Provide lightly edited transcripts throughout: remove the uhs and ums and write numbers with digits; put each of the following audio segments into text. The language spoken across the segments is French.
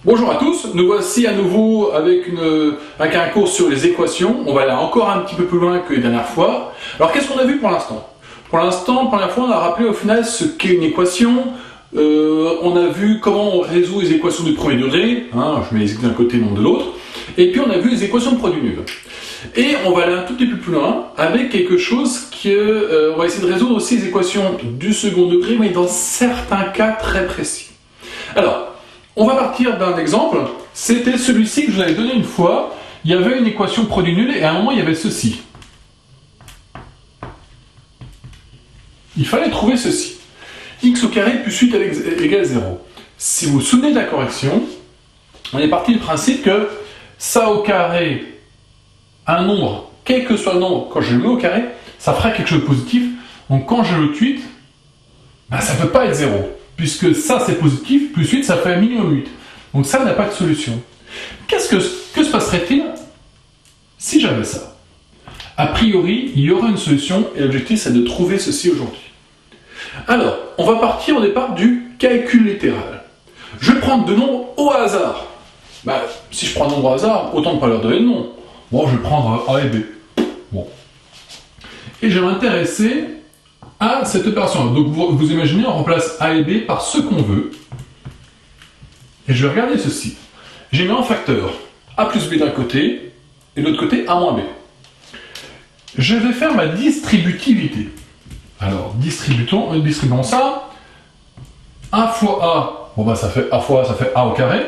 Bonjour à tous, nous voici à nouveau avec un cours sur les équations. On va aller encore un petit peu plus loin que les dernières fois. Alors qu'est-ce qu'on a vu pour l'instant? Pour l'instant, la première fois, on a rappelé au final ce qu'est une équation. On a vu comment on résout les équations du premier degré, je mets les x d'un côté, non de l'autre. Et puis on a vu les équations de produit nul. Et on va aller un tout petit peu plus loin avec quelque chose que on va essayer de résoudre aussi les équations du second degré, mais dans certains cas très précis. Alors, on va partir d'un exemple. C'était celui-ci que je vous avais donné une fois. Il y avait une équation produit nul et à un moment il y avait ceci. Il fallait trouver ceci. X au carré plus 8 égale 0. Si vous vous souvenez de la correction, on est parti du principe que ça au carré, un nombre, quel que soit le nombre, quand je le mets au carré, ça fera quelque chose de positif. Donc quand je le 8, ça ne peut pas être 0. Puisque ça c'est positif, plus 8 ça fait un minimum 8. Donc ça n'a pas de solution. Que se passerait-il si j'avais ça? A priori, il y aurait une solution et l'objectif c'est de trouver ceci aujourd'hui. Alors, on va partir au départ du calcul littéral. Je vais prendre deux nombres au hasard. Si je prends un nombre au hasard, autant ne pas leur donner de nom. Bon, je vais prendre A et B. Bon. Et je vais m'intéresser à cette opération. Donc vous imaginez, on remplace A et B par ce qu'on veut. Et je vais regarder ceci. J'ai mis en facteur A plus B d'un côté, et de l'autre côté A moins B. Je vais faire ma distributivité. Alors, distribuons ça. A fois A, ça fait A fois A, ça fait A au carré.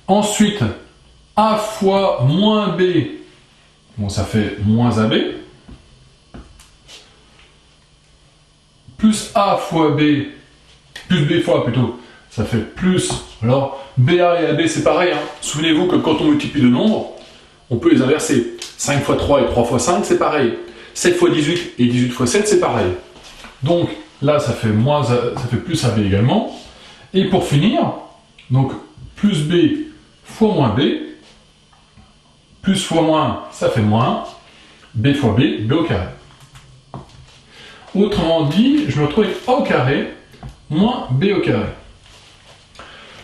Ensuite, A fois moins B, ça fait moins AB. Plus A fois B, plus B fois A plutôt, ça fait plus. Alors, BA et AB c'est pareil. Souvenez-vous que quand on multiplie de nombres, on peut les inverser. 5 fois 3 et 3 fois 5, c'est pareil. 7 fois 18 et 18 fois 7, c'est pareil. Donc là, ça fait plus AB également. Et pour finir, donc plus B fois moins B, plus fois moins, ça fait moins, B fois B, B au carré. Autrement dit, je me retrouve avec A au carré moins B au carré.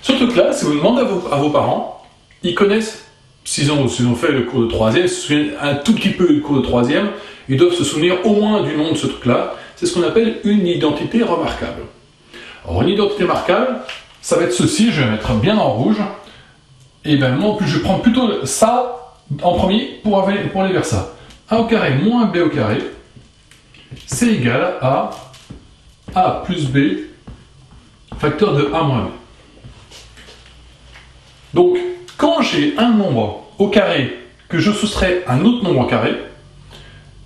Ce truc-là, si vous demandez à vos parents, ils connaissent, s'ils ont fait le cours de troisième, s'ils se souviennent un tout petit peu du cours de troisième, ils doivent se souvenir au moins du nom de ce truc-là. C'est ce qu'on appelle une identité remarquable. Alors une identité remarquable, ça va être ceci, je vais mettre bien en rouge. Et moi en plus je prends plutôt ça en premier pour aller vers ça. A au carré moins B au carré, c'est égal à A plus B facteur de A moins B. Donc, quand j'ai un nombre au carré que je soustrais un autre nombre au carré,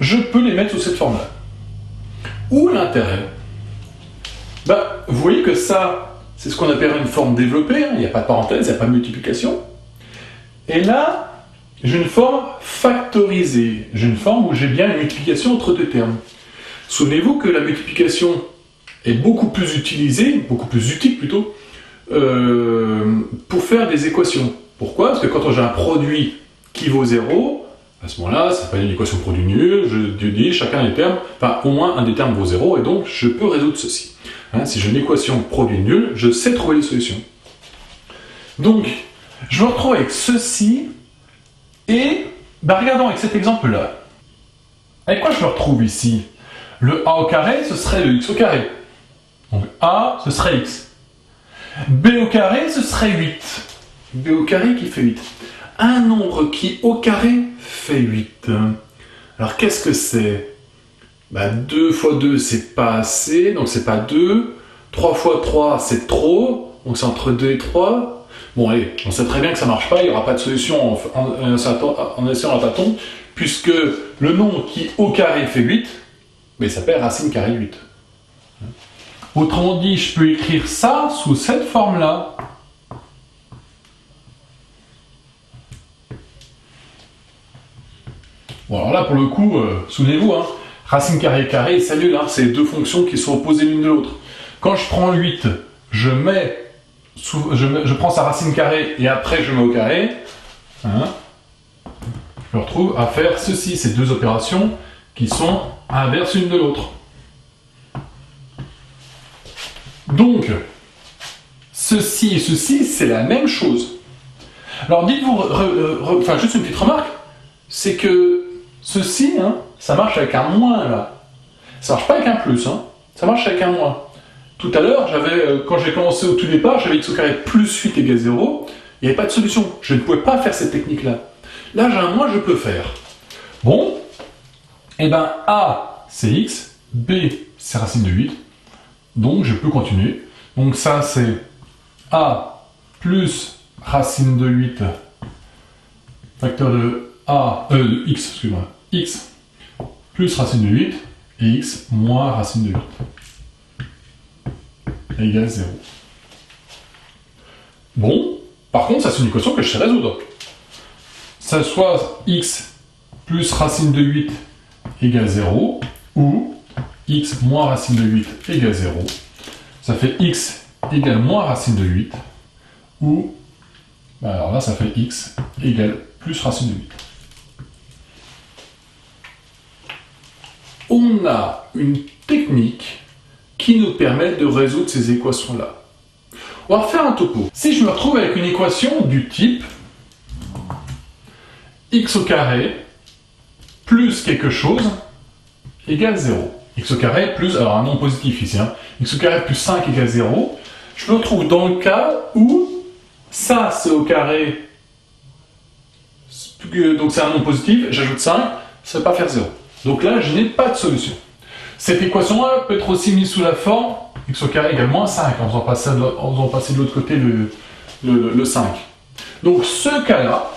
je peux les mettre sous cette forme-là. Où l'intérêt? Vous voyez que ça, c'est ce qu'on appelle une forme développée, il n'y a pas de parenthèse, il n'y a pas de multiplication. Et là, j'ai une forme factorisée, j'ai une forme où j'ai bien une multiplication entre deux termes. Souvenez-vous que la multiplication est beaucoup plus utile plutôt, pour faire des équations. Pourquoi? Parce que quand j'ai un produit qui vaut 0, à ce moment-là, ça s'appelle une équation produit nul, je dis chacun des termes, au moins un des termes vaut 0, et donc je peux résoudre ceci. Si j'ai une équation produit nul, je sais trouver les solutions. Donc, je me retrouve avec ceci, et regardons avec cet exemple-là. Avec quoi je me retrouve ici? Le A au carré, ce serait le X au carré. Donc A, ce serait X. B au carré, ce serait 8. B au carré qui fait 8. Un nombre qui au carré fait 8. Alors qu'est-ce que c'est? 2 fois 2, c'est pas assez, donc c'est pas 2. 3 fois 3, c'est trop, donc c'est entre 2 et 3. Bon allez, on sait très bien que ça marche pas, il n'y aura pas de solution en essayant un tâton, puisque le nombre qui au carré fait 8, ça s'appelle racine carrée de 8. Autrement dit, je peux écrire ça sous cette forme-là. Bon, alors là, pour le coup, souvenez-vous, racine carrée carré, c'est nul, c'est deux fonctions qui sont opposées l'une de l'autre. Quand je prends 8, je prends sa racine carrée et après je mets au carré. Je me retrouve à faire ceci, ces deux opérations qui sont inverses l'une de l'autre. Donc, ceci et ceci, c'est la même chose. Alors dites-vous, enfin juste une petite remarque, c'est que ceci, hein, ça marche avec un moins là. Ça marche pas avec un plus, hein. Ça marche avec un moins. Tout à l'heure, quand j'ai commencé au tout départ, j'avais x au carré plus 8 égale 0, il n'y avait pas de solution. Je ne pouvais pas faire cette technique-là. Là, j'ai un moins, je peux faire. Bon, et bien A, c'est x, B, c'est racine de 8, donc je peux continuer. Donc ça, c'est A plus racine de 8, facteur de A, de x, excusez-moi, x plus racine de 8, et x moins racine de 8 égale 0. Bon, par contre, ça c'est une équation que je sais résoudre. Ça soit x plus racine de 8 égale 0, ou x moins racine de 8 égale 0. Ça fait x égale moins racine de 8, ou, alors là ça fait x égale plus racine de 8. On a une technique qui nous permet de résoudre ces équations-là. On va refaire un topo. Si je me retrouve avec une équation du type x au carré plus quelque chose égale 0. X au carré plus, alors un nombre positif ici, hein, x au carré plus 5 égale 0. Je me retrouve dans le cas où ça c'est au carré, donc c'est un nombre positif, j'ajoute 5, ça ne va pas faire 0. Donc là, je n'ai pas de solution. Cette équation-là peut être aussi mise sous la forme x au carré égale moins 5, en faisant passer de l'autre côté le 5. Donc ce cas-là,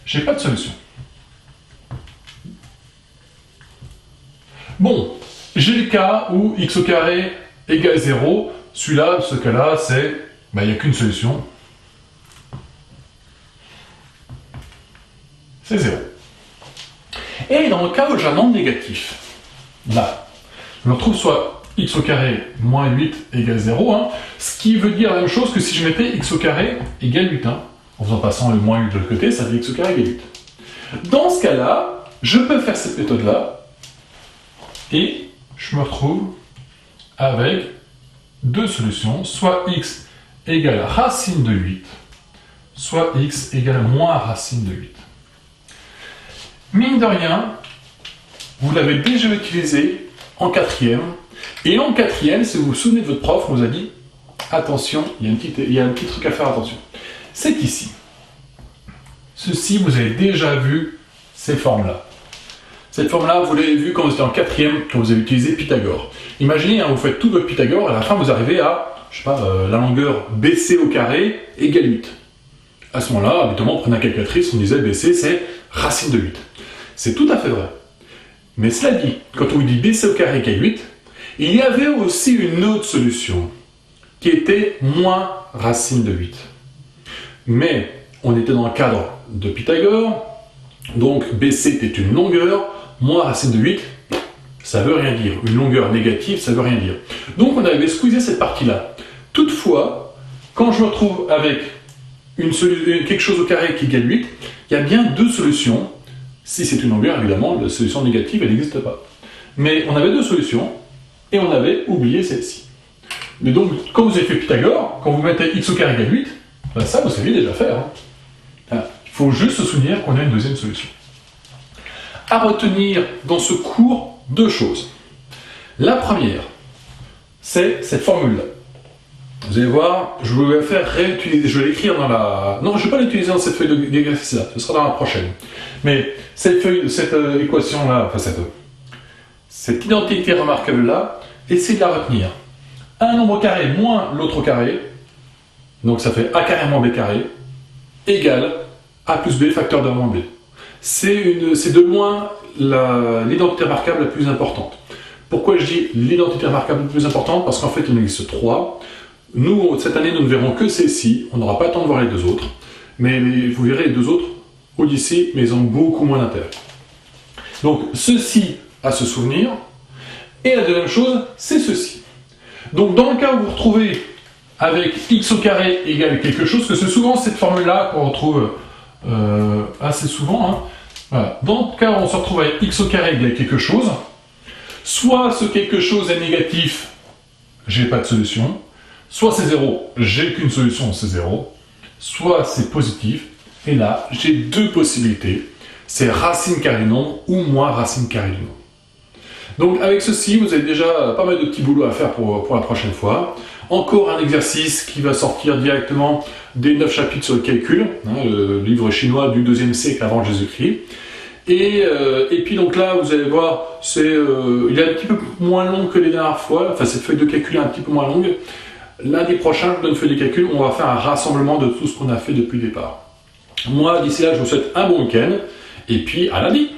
j'ai pas de solution. Bon, j'ai le cas où x au carré égale 0. Celui-là, ce cas-là, c'est, il n'y a qu'une solution. C'est 0. Et dans le cas où j'ai un nombre négatif, là, je me retrouve soit x au carré moins 8 égale 0, hein, ce qui veut dire la même chose que si je mettais x au carré égale 8. Hein, en faisant passant le moins 8 de l'autre côté, ça fait x au carré égale 8. Dans ce cas-là, je peux faire cette méthode-là, et je me retrouve avec deux solutions, soit x égale racine de 8, soit x égale moins racine de 8. Mine de rien, vous l'avez déjà utilisé en quatrième, et en quatrième, si vous vous souvenez de votre prof, on vous a dit attention, il y a un petit truc à faire attention. C'est ici. Ceci, vous avez déjà vu ces formes-là. Cette forme-là, vous l'avez vue quand vous étiez en quatrième, quand vous avez utilisé Pythagore. Imaginez, hein, vous faites tout votre Pythagore, et à la fin, vous arrivez à, je sais pas, la longueur BC au carré égale 8. À ce moment-là, habituellement, on prenait la calculatrice, on disait BC, c'est racine de 8. C'est tout à fait vrai. Mais cela dit, quand on vous dit BC au carré égale 8, il y avait aussi une autre solution, qui était moins racine de 8. Mais on était dans le cadre de Pythagore, donc BC était une longueur, moins racine de 8, ça veut rien dire. Une longueur négative, ça veut rien dire. Donc on avait squeezé cette partie-là. Toutefois, quand je me retrouve avec quelque chose au carré qui égale 8, il y a bien deux solutions. Si c'est une longueur, évidemment, la solution négative, elle n'existe pas. Mais on avait deux solutions, et on avait oublié celle-ci. Mais donc, quand vous avez fait Pythagore, quand vous mettez x au carré égale 8, ben ça, vous savez déjà faire. Hein. Il faut juste se souvenir qu'on a une deuxième solution. À retenir dans ce cours, deux choses. La première, c'est cette formule-là. Vous allez voir, je vais la faire réutiliser, je vais l'écrire dans la... Non, je ne vais pas l'utiliser dans cette feuille d'exercice-là, ce sera dans la prochaine. Mais cette équation-là, enfin cette identité remarquable-là, essayez de la retenir. Un nombre carré moins l'autre carré, donc ça fait a carré moins b carré, égale a plus b facteur de moins b. C'est de loin l'identité remarquable la plus importante. Pourquoi je dis l'identité remarquable la plus importante? Parce qu'en fait, il en existe trois. Nous, cette année, nous ne verrons que celle-ci. On n'aura pas le temps de voir les deux autres. Mais vous verrez les deux autres au lycée, mais ils ont beaucoup moins d'intérêt. Donc, ceci à se souvenir. Et la deuxième chose, c'est ceci. Donc, dans le cas où vous vous retrouvez avec x au carré égale quelque chose, que c'est souvent cette formule-là qu'on retrouve assez souvent. Hein. Voilà. Dans le cas où on se retrouve avec x au carré égale quelque chose, soit ce quelque chose est négatif, j'ai pas de solution. Soit c'est 0, j'ai qu'une solution, c'est 0, soit c'est positif, et là, j'ai deux possibilités, c'est racine carrée du nombre ou moins racine carrée du nombre. Donc avec ceci, vous avez déjà pas mal de petits boulots à faire pour la prochaine fois. Encore un exercice qui va sortir directement des 9 chapitres sur le calcul, le livre chinois du 2e siècle avant Jésus-Christ. Et puis donc là, vous allez voir, il est un petit peu moins long que les dernières fois, enfin cette feuille de calcul est un petit peu moins longue. Lundi prochain, je donne une feuille de calcul, on va faire un rassemblement de tout ce qu'on a fait depuis le départ. Moi, d'ici là, je vous souhaite un bon week-end, et puis à lundi.